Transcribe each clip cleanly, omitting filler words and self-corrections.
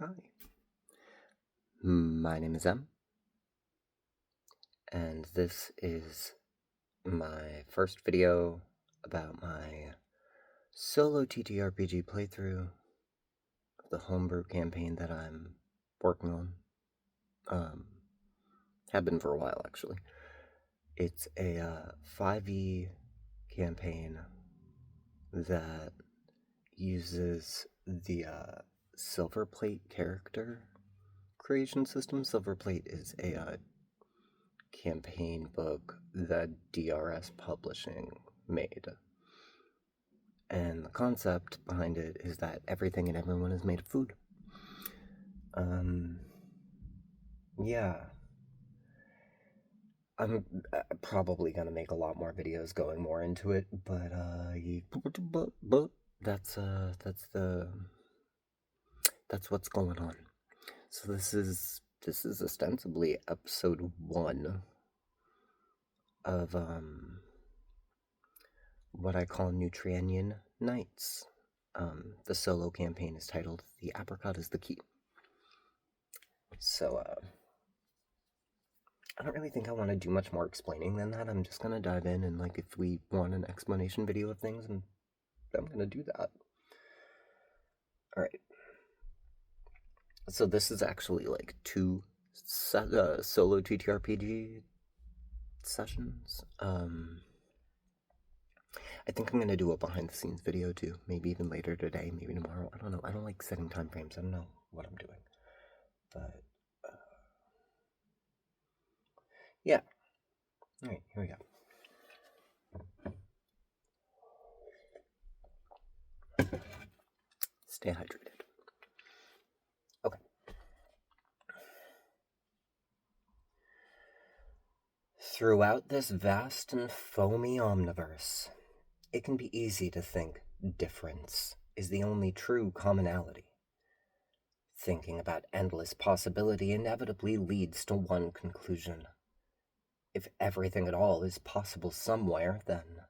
Hi, my name is Em, and this is my first video about my solo ttrpg playthrough of the homebrew campaign that I'm working on. Have been for a while, actually. It's a 5e campaign that uses the Silverplate character creation system. Silverplate is a campaign book that DRS Publishing made. And the concept behind it is that everything and everyone is made of food. Yeah. I'm probably gonna make a lot more videos going more into it, but that's what's going on. So this is ostensibly episode 1 of what I call Nutrienyan Nights. The solo campaign is titled "The Apricot is the Key." So I don't really think I want to do much more explaining than that. I'm just gonna dive in, and like, if we want an explanation video of things, I'm gonna do that. Alright. So this is actually like 2 solo TTRPG sessions. I think I'm gonna do a behind the scenes video too. Maybe even later today, maybe tomorrow. I don't know. I don't like setting time frames. I don't know what I'm doing. But yeah. Alright, here we go. Stay hydrated. Okay. Throughout this vast and foamy omniverse, it can be easy to think difference is the only true commonality. Thinking about endless possibility inevitably leads to one conclusion. If everything at all is possible somewhere, then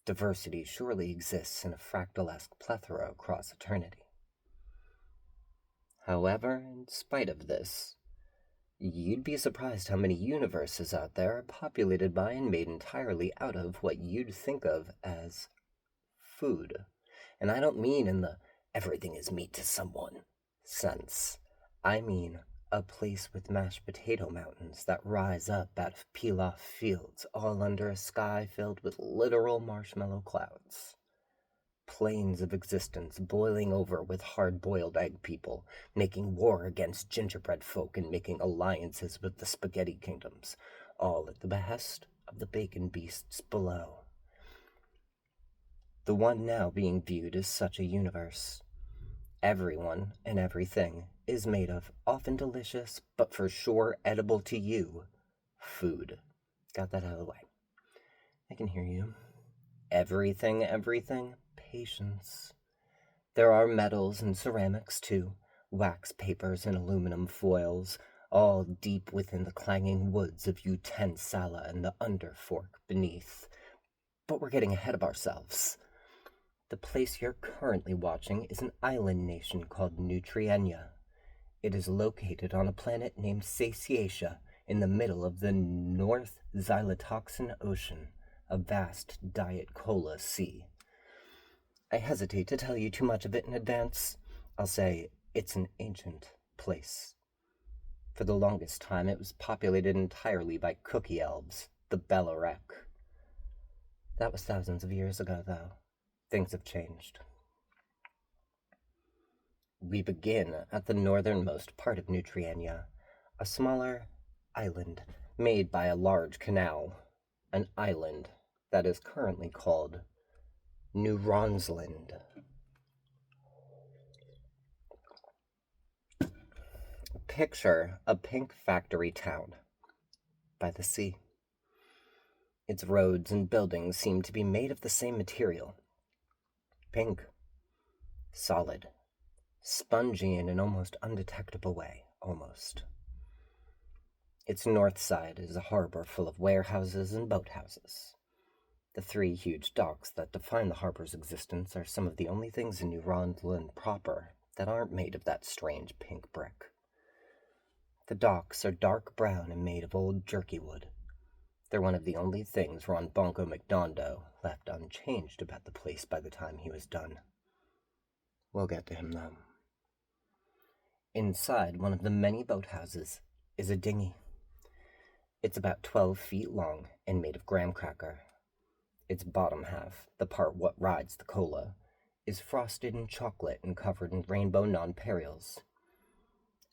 diversity surely exists in a fractalesque plethora across eternity. However, in spite of this, you'd be surprised how many universes out there are populated by and made entirely out of what you'd think of as food. And I don't mean in the everything is meat to someone sense. I mean a place with mashed potato mountains that rise up out of peel-off fields, all under a sky filled with literal marshmallow clouds. Plains of existence boiling over with hard-boiled egg people, making war against gingerbread folk and making alliances with the spaghetti kingdoms, all at the behest of the bacon beasts below. The one now being viewed as such a universe. Everyone and everything is made of often delicious, but for sure edible to you, food. Got that out of the way. I can hear you. Everything, patience. There are metals and ceramics too, wax papers and aluminum foils, all deep within the clanging woods of Utensala and the underfork beneath. But we're getting ahead of ourselves. The place you're currently watching is an island nation called Nutrienya. It is located on a planet named Satiatia in the middle of the North Xylotoxin Ocean, a vast Diet Cola sea. I hesitate to tell you too much of it in advance. I'll say it's an ancient place. For the longest time, it was populated entirely by cookie elves, the Bellarek. That was thousands of years ago, though. Things have changed. We begin at the northernmost part of Nutrienya, a smaller island made by a large canal, an island that is currently called New Ronsland. Picture a pink factory town by the sea. Its roads and buildings seem to be made of the same material. Pink. Solid. Spongy in an almost undetectable way, almost. Its north side is a harbor full of warehouses and boathouses. The 3 huge docks that define the harbor's existence are some of the only things in New Ronsland proper that aren't made of that strange pink brick. The docks are dark brown and made of old jerky wood. They're one of the only things Ron Bonko McDondo left unchanged about the place by the time he was done. We'll get to him, though. Inside one of the many boathouses is a dinghy. It's about 12 feet long and made of graham cracker. Its bottom half, the part what rides the cola, is frosted in chocolate and covered in rainbow nonpareils,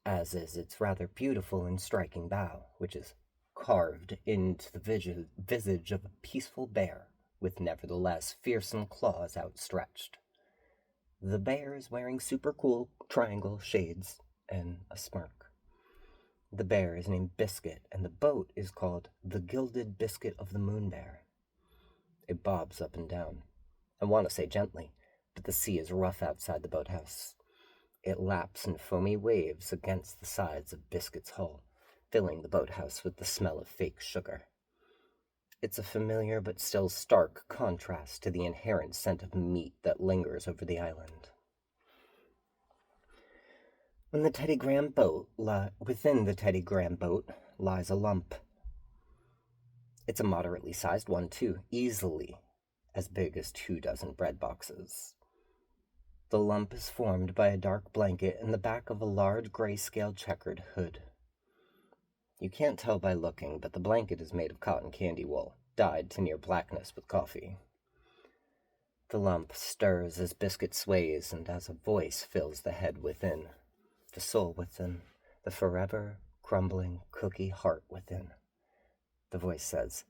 as is its rather beautiful and striking bow, which is carved into the visage of a peaceful bear, with nevertheless fearsome claws outstretched. The bear is wearing super cool triangle shades and a smirk. The bear is named Biscuit, and the boat is called the Gilded Biscuit of the Moon Bear. It bobs up and down. I want to say gently, but the sea is rough outside the boathouse. It laps in foamy waves against the sides of Biscuit's hull, filling the boathouse with the smell of fake sugar. It's a familiar but still stark contrast to the inherent scent of meat that lingers over the island. Within the Teddy Graham boat lies a lump. It's a moderately sized one, too, easily as big as 24 bread boxes. The lump is formed by a dark blanket and the back of a large grayscale checkered hood. You can't tell by looking, but the blanket is made of cotton candy wool, dyed to near blackness with coffee. The lump stirs as Biscuit sways and as a voice fills the head within, the soul within, the forever crumbling cookie heart within. The voice says,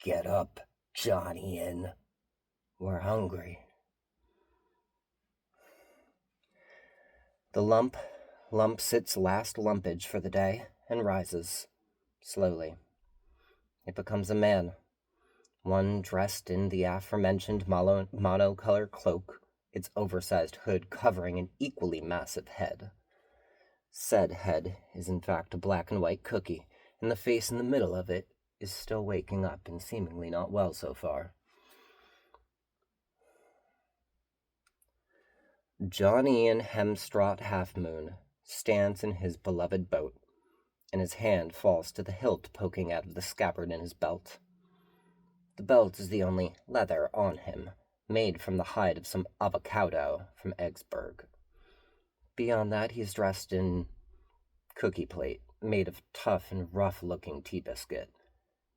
"Get up, Johnny-in. We're hungry." The lumps its last lumpage for the day and rises, slowly. It becomes a man, one dressed in the aforementioned monocolor cloak, its oversized hood covering an equally massive head. Said head is in fact a black and white cookie, and the face in the middle of it is still waking up and seemingly not well so far. Johnny-in Hemstraught Half-Moon stands in his beloved boat, and his hand falls to the hilt poking out of the scabbard in his belt. The belt is the only leather on him, made from the hide of some avocado from Eggsburg. Beyond that, he's dressed in cookie plate, made of tough and rough-looking tea biscuit.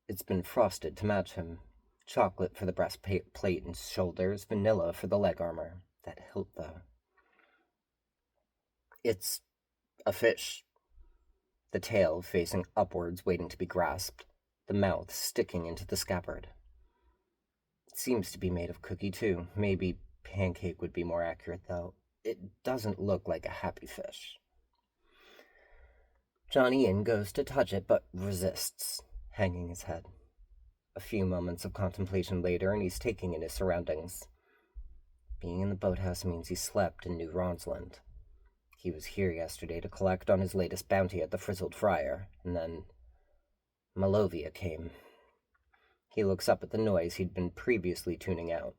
It's been frosted to match him. Chocolate for the breastplate and shoulders, vanilla for the leg armor. That hilt, though. It's a fish. The tail facing upwards, waiting to be grasped, the mouth sticking into the scabbard. It seems to be made of cookie, too. Maybe pancake would be more accurate, though. It doesn't look like a happy fish. Johnny-in goes to touch it, but resists, hanging his head. A few moments of contemplation later, and he's taking in his surroundings. Being in the boathouse means he slept in New Ronsland. He was here yesterday to collect on his latest bounty at the Frizzled Friar, and then Malovia came. He looks up at the noise he'd been previously tuning out.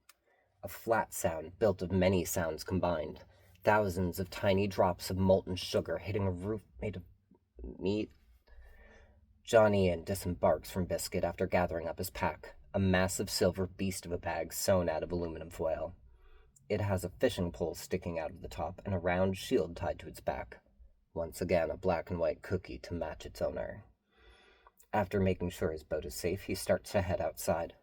A flat sound built of many sounds combined. Thousands of tiny drops of molten sugar hitting a roof made of meat. Johnny-in disembarks from Biscuit after gathering up his pack, a massive silver beast of a bag sewn out of aluminum foil. It has a fishing pole sticking out of the top and a round shield tied to its back. Once again, a black and white cookie to match its owner. After making sure his boat is safe, he starts to head outside.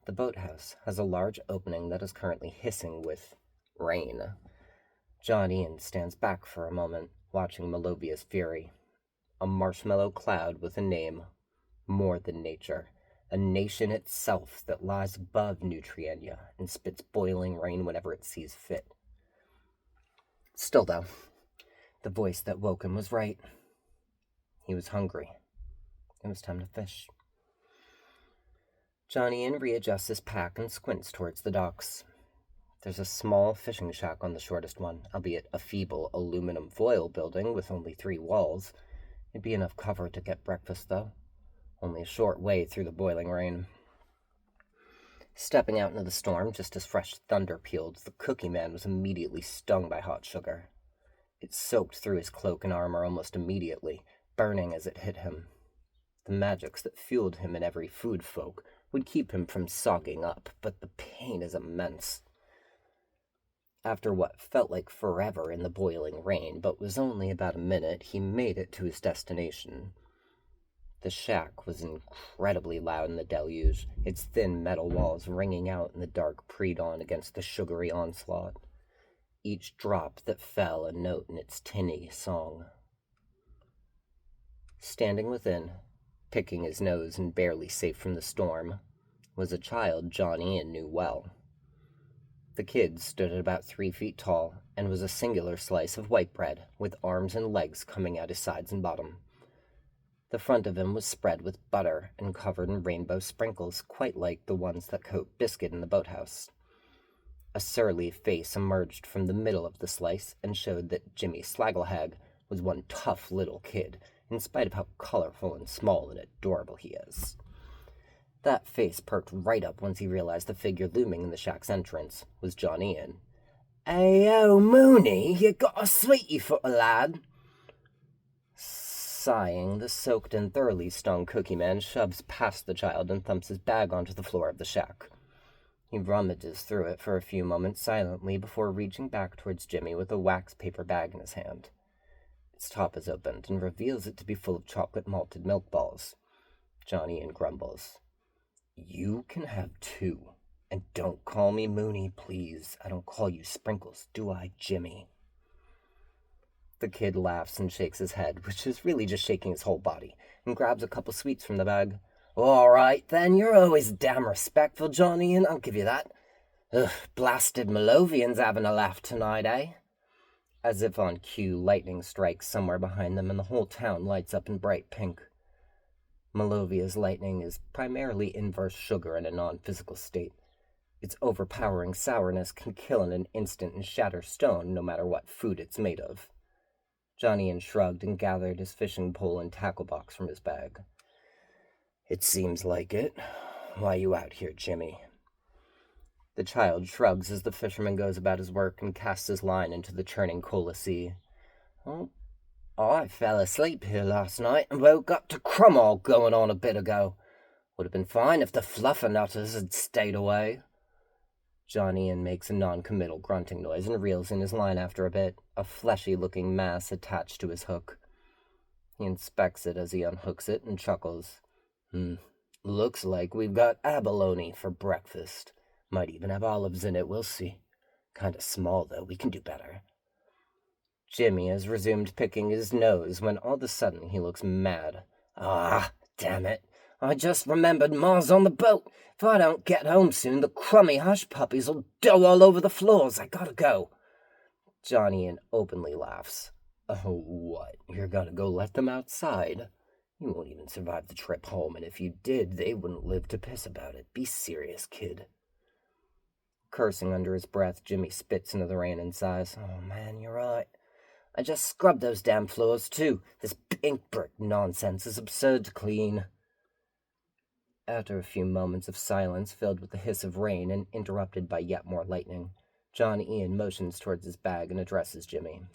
The boathouse has a large opening that is currently hissing with rain. Johnny-in stands back for a moment, watching Malovia's fury. A marshmallow cloud with a name, more than nature. A nation itself that lies above Nutrienyan and spits boiling rain whenever it sees fit. Still, though, the voice that woke him was right. He was hungry. It was time to fish. Johnny-in readjusts his pack and squints towards the docks. There's a small fishing shack on the shortest one, albeit a feeble aluminum foil building with only 3 walls. It'd be enough cover to get breakfast, though. Only a short way through the boiling rain. Stepping out into the storm just as fresh thunder peeled, the cookie man was immediately stung by hot sugar. It soaked through his cloak and armor almost immediately, burning as it hit him. The magics that fueled him and every food folk would keep him from sogging up, but the pain is immense. After what felt like forever in the boiling rain, but was only about a minute, he made it to his destination. The shack was incredibly loud in the deluge, its thin metal walls ringing out in the dark pre-dawn against the sugary onslaught. Each drop that fell a note in its tinny song. Standing within, picking his nose and barely safe from the storm, was a child Johnny knew well. The kid stood at about 3 feet tall and was a singular slice of white bread, with arms and legs coming out his sides and bottom. The front of him was spread with butter and covered in rainbow sprinkles, quite like the ones that coat biscuit in the boathouse. A surly face emerged from the middle of the slice and showed that Jimmy Slagglehead was one tough little kid, in spite of how colorful and small and adorable he is. That face perked right up once he realized the figure looming in the shack's entrance was John Ian. "Ayo, Mooney, you got a sweetie for a lad." Sighing, the soaked and thoroughly stung Cookie Man shoves past the child and thumps his bag onto the floor of the shack. He rummages through it for a few moments silently before reaching back towards Jimmy with a wax paper bag in his hand. Its top is opened and reveals it to be full of chocolate malted milk balls. John Ian grumbles. "You can have 2. And don't call me Mooney, please. I don't call you Sprinkles, do I, Jimmy?" The kid laughs and shakes his head, which is really just shaking his whole body, and grabs a couple sweets from the bag. "All right, then, you're always damn respectful, John Ian, I'll give you that. Ugh, blasted Malovian's having a laugh tonight, eh?" As if on cue, lightning strikes somewhere behind them, and the whole town lights up in bright pink. Malovia's lightning is primarily inverse sugar in a non-physical state. Its overpowering sourness can kill in an instant and shatter stone, no matter what food it's made of. John Ian shrugged and gathered his fishing pole and tackle box from his bag. "It seems like it. Why you out here, Jimmy?" The child shrugs as the fisherman goes about his work and casts his line into the churning cola sea. "Oh, I fell asleep here last night and woke up to Crumall going on a bit ago. Would have been fine if the fluffernutters had stayed away." John Ian makes a non-committal grunting noise and reels in his line after a bit, a fleshy-looking mass attached to his hook. He inspects it as he unhooks it and chuckles. Looks like we've got abalone for breakfast. Might even have olives in it, we'll see. Kinda small, though, we can do better." Jimmy has resumed picking his nose when all of a sudden he looks mad. "Ah, damn it. I just remembered Ma's on the boat. If I don't get home soon, the crummy hush puppies will dough all over the floors. I gotta go." John Ian openly laughs. "Oh, what? You're gonna go let them outside? You won't even survive the trip home, and if you did, they wouldn't live to piss about it. Be serious, kid." Cursing under his breath, Jimmy spits into the rain and sighs. "Oh, man, you're right. I just scrubbed those damn floors, too. This pink brick nonsense is absurd to clean." After a few moments of silence filled with the hiss of rain and interrupted by yet more lightning, John Ian motions towards his bag and addresses Jimmy.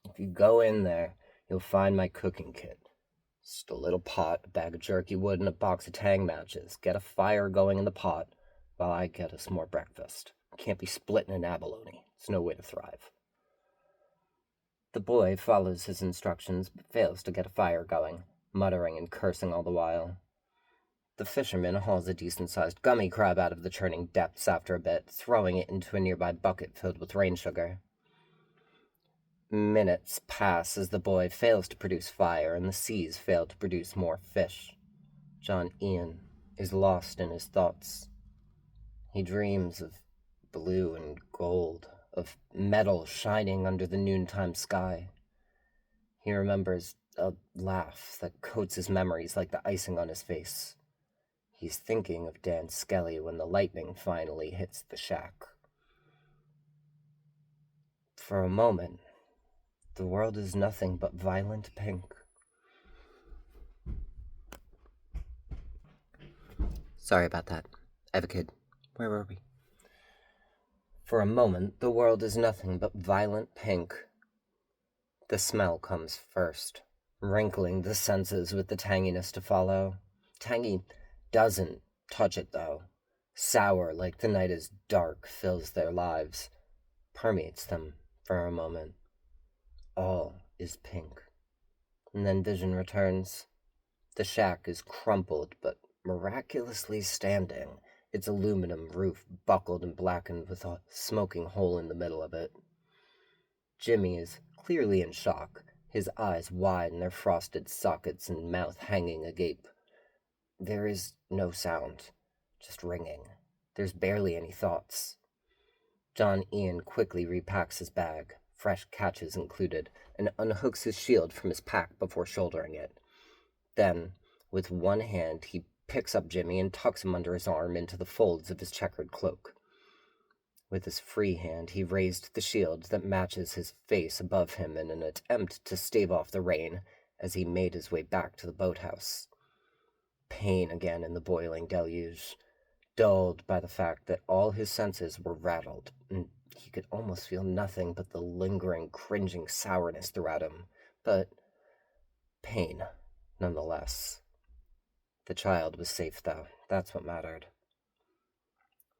"If you go in there, you'll find my cooking kit. Just a little pot, a bag of jerky wood, and a box of Tang matches. Get a fire going in the pot while I get us more breakfast. Can't be splitting an abalone. It's no way to thrive." The boy follows his instructions but fails to get a fire going, muttering and cursing all the while. The fisherman hauls a decent-sized gummy crab out of the churning depths after a bit, throwing it into a nearby bucket filled with rain sugar. Minutes pass as the boy fails to produce fire and the seas fail to produce more fish. John Ian is lost in his thoughts. He dreams of blue and gold, of metal shining under the noontime sky. He remembers a laugh that coats his memories like the icing on his face. He's thinking of Dan Skelly when the lightning finally hits the shack. For a moment, the world is nothing but violent pink. Sorry about that. I have a kid. Where were we? For a moment, the world is nothing but violent pink. The smell comes first, wrinkling the senses with the tanginess to follow. Tangy doesn't touch it, though. Sour, like the night is dark, fills their lives, permeates them for a moment. All is pink. And then vision returns. The shack is crumpled, but miraculously standing, its aluminum roof buckled and blackened with a smoking hole in the middle of it. Jimmy is clearly in shock, his eyes wide in their frosted sockets and mouth hanging agape. There is no sound, just ringing. There's barely any thoughts. John Ian quickly repacks his bag, fresh catches included, and unhooks his shield from his pack before shouldering it. Then, with one hand, he picks up Jimmy and tucks him under his arm into the folds of his checkered cloak. With his free hand, he raised the shield that matches his face above him in an attempt to stave off the rain as he made his way back to the boathouse. Pain again in the boiling deluge, dulled by the fact that all his senses were rattled, and he could almost feel nothing but the lingering, cringing sourness throughout him. But pain, nonetheless. The child was safe, though. That's what mattered.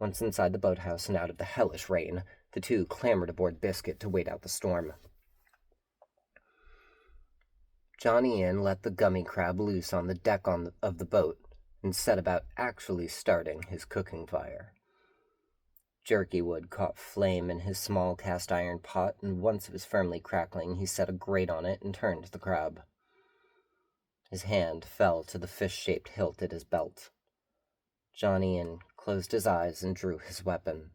Once inside the boathouse and out of the hellish rain, the two clambered aboard Biscuit to wait out the storm. John Ian let the gummy crab loose on the deck of the boat and set about actually starting his cooking fire. Jerky wood caught flame in his small cast-iron pot, and once it was firmly crackling, he set a grate on it and turned the crab. His hand fell to the fish-shaped hilt at his belt. John Ian closed his eyes and drew his weapon.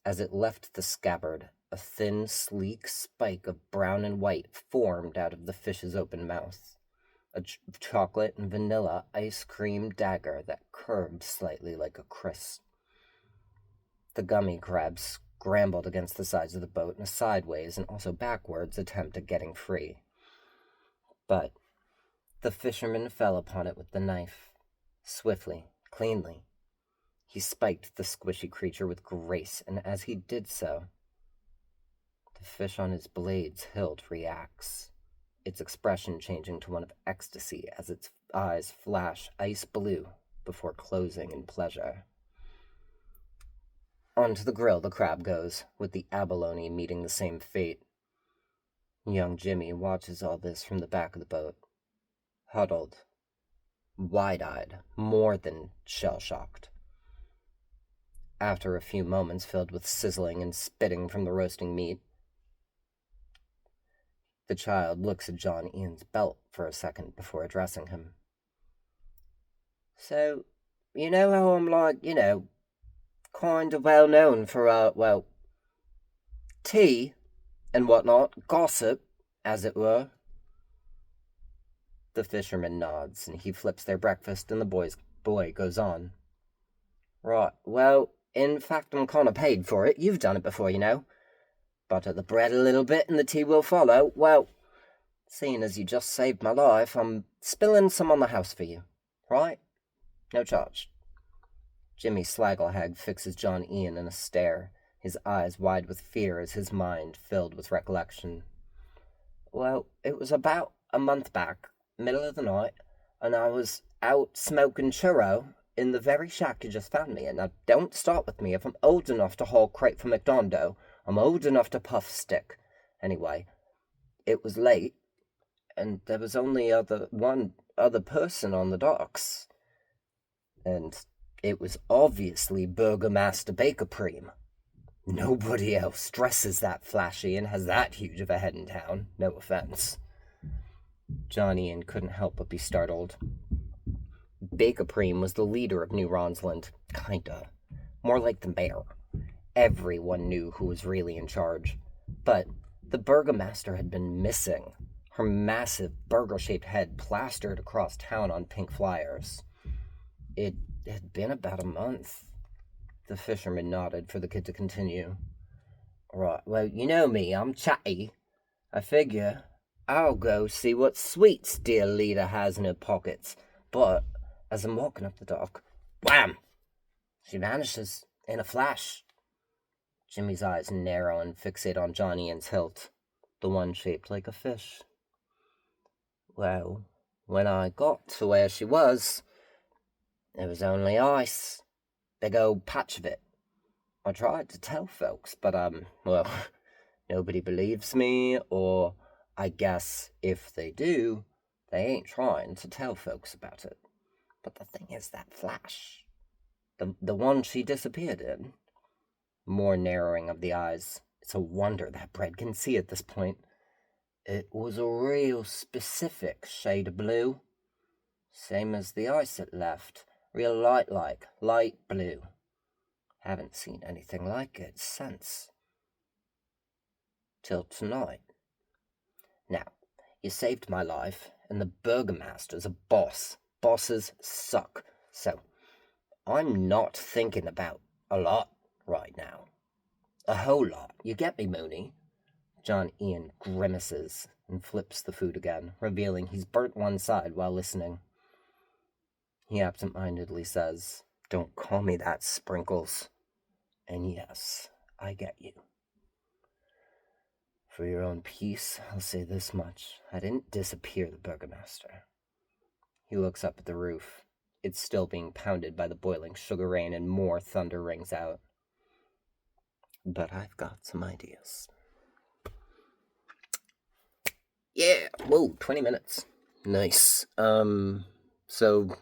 As it left the scabbard, a thin, sleek spike of brown and white formed out of the fish's open mouth, a chocolate and vanilla ice cream dagger that curved slightly like a kriss. The gummy crab scrambled against the sides of the boat in a sideways and also backwards attempt at getting free. But the fisherman fell upon it with the knife, swiftly, cleanly. He spiked the squishy creature with grace, and as he did so, the fish on his blade's hilt reacts, its expression changing to one of ecstasy as its eyes flash ice blue before closing in pleasure. Onto the grill the crab goes, with the abalone meeting the same fate. Young Jimmy watches all this from the back of the boat, huddled, wide-eyed, more than shell-shocked. After a few moments filled with sizzling and spitting from the roasting meat, the child looks at John Ian's belt for a second before addressing him. So, you know how I'm kind of well known for, tea and whatnot, gossip, as it were. The fisherman nods, and he flips their breakfast, and the boy goes on. Right, well, in fact, I'm kind of paid for it. You've done it before, you know. Butter the bread a little bit, and the tea will follow. Well, seeing as you just saved my life, I'm spilling some on the house for you. Right? No charge. Jimmy Slagglehag fixes John Ian in a stare, his eyes wide with fear as his mind filled with recollection. Well, it was about a month back, middle of the night, and I was out smoking churro in the very shack you just found me in. Now, don't start with me. If I'm old enough to haul crate from McDondo, I'm old enough to puff stick. Anyway, it was late, and there was only one other person on the docks. And it was obviously Burgomaster Bakerpreem. Nobody else dresses that flashy and has that huge of a head in town. No offense. John Ian couldn't help but be startled. Bakerpreem was the leader of New Ronsland. Kinda. More like the mayor. Everyone knew who was really in charge. But the Burgomaster had been missing, her massive burger-shaped head plastered across town on pink flyers. It had been about a month. The fisherman nodded for the kid to continue. Right, well, you know me, I'm chatty. I figure I'll go see what sweets dear leader has in her pockets. But as I'm walking up the dock, wham! She vanishes in a flash. Jimmy's eyes narrow and fixate on John Ian's hilt. the one shaped like a fish. Well, when I got to where she was, there was only ice. Big old patch of it. I tried to tell folks, but, well, nobody believes me, or I guess if they do, they ain't trying to tell folks about it. But the thing is, that flash, the one she disappeared in, more narrowing of the eyes. It's a wonder that Bread can see at this point. It was a real specific shade of blue. Same as the ice it left. Real light blue. Haven't seen anything like it since. Till tonight. Now, you saved my life, and the Burgomaster's a boss. Bosses suck. So, I'm not thinking about a lot right now. A whole lot. You get me, Mooney? John Ian grimaces and flips the food again, revealing he's burnt one side while listening. He absent-mindedly says, "Don't call me that, Sprinkles." And yes, I get you. For your own peace, I'll say this much. I didn't disappear the Burgomaster. He looks up at the roof. It's still being pounded by the boiling sugar rain, and more thunder rings out. But I've got some ideas. Yeah, whoa, 20 minutes. Nice. So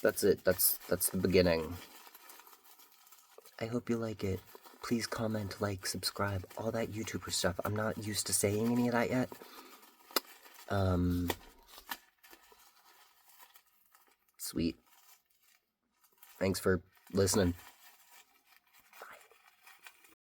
that's it. That's the beginning. I hope you like it. Please comment, like, subscribe, all that YouTuber stuff. I'm not used to saying any of that yet. Sweet. Thanks for listening.